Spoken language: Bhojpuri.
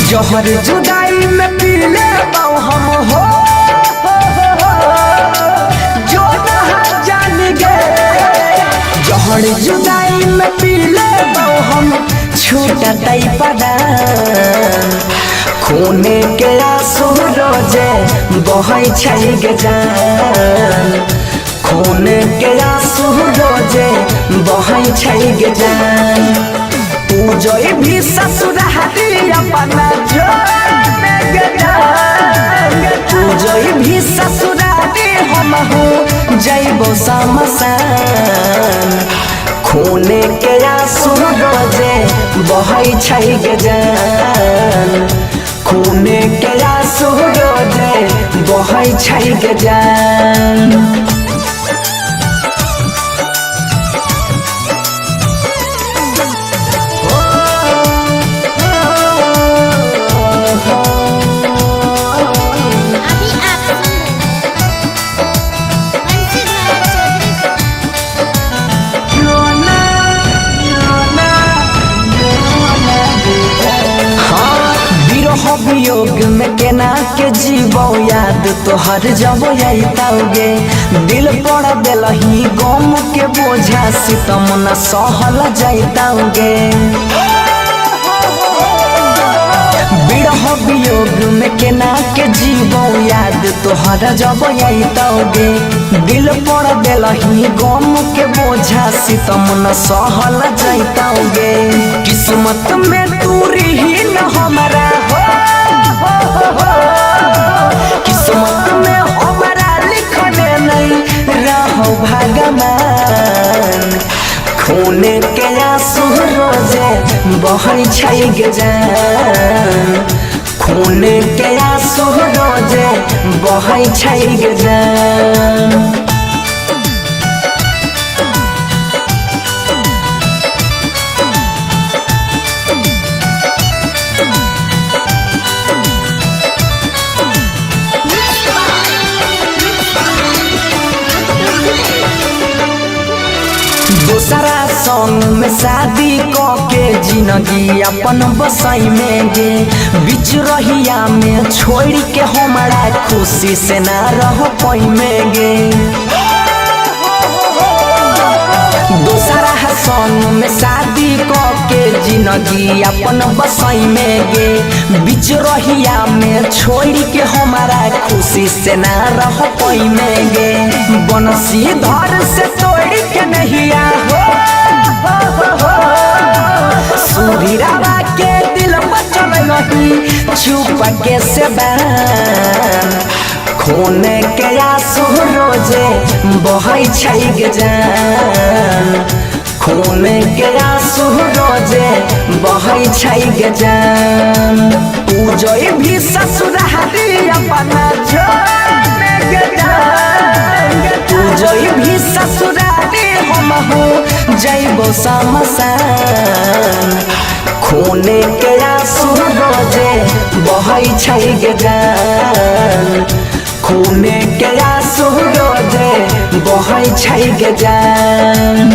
जहर जुदाई में पी ले हम हो जो नहा जान गए। जहर जुदाई में पी ले हम छूटा तई पड़ा खूने के आंसू रोजे बहै छै गे जान। खूने के आंसू रोजे बहै छै गे जान। तू जोई भी ससुरारी अपना जोने गे जान। तू जोई भी ससुरारी हम हो जइबो शमशान। खूने के आंसू रोजे बहै छै गे जान। खूने के आंसू रोजे बहै छै गे जान। वियोग में केना के जीवो याद तोहर जब आइताओगे। दिल पड़ दिलही गम के बोझा सितम न सहल जाइताओगे। बिरह वियोग में केना के जीवो याद तोहर जब आइताओगे। दिल पड़ दिलही गम के बोझा सितम न सहल जाइताओगे। किस्मत में तू रही न हमारा हो। किस्मत में हमारा लिखने नहीं रहो भगवान। खूने के आंसू रोजे बहै छै गे जान। खूने के आंसू रोजे बहै छै गे जान। दूसरा संग में शादी के जिंदगी अपन बसाई में गे। बीच रहिया में छोड़ के हमारा खुशी से ना रह पाई में गे। दूसरा संग में शादी के जिंदगी अपन बसाई में गे। बीच रहिया में छोड़ के हमारा खुशी से ना रह पाई में गे। बनसी धर से तोड़ के नहीं हो सुधीरावा के दिल बचल नहीं चुप के से बैन। खूने के आंसू रोजे बहै छै गे जान। खूने के आंसू रोजे बहै छै गे जान। तू जोई भी ससुरारी अपना जोने गे जान। तू जोई भी ससुरारी हम हो जइबो शमशान। खूने के आंसू रोजे बहै छै गे जान। खूने के आंसू रोजे बहै छै गे जान।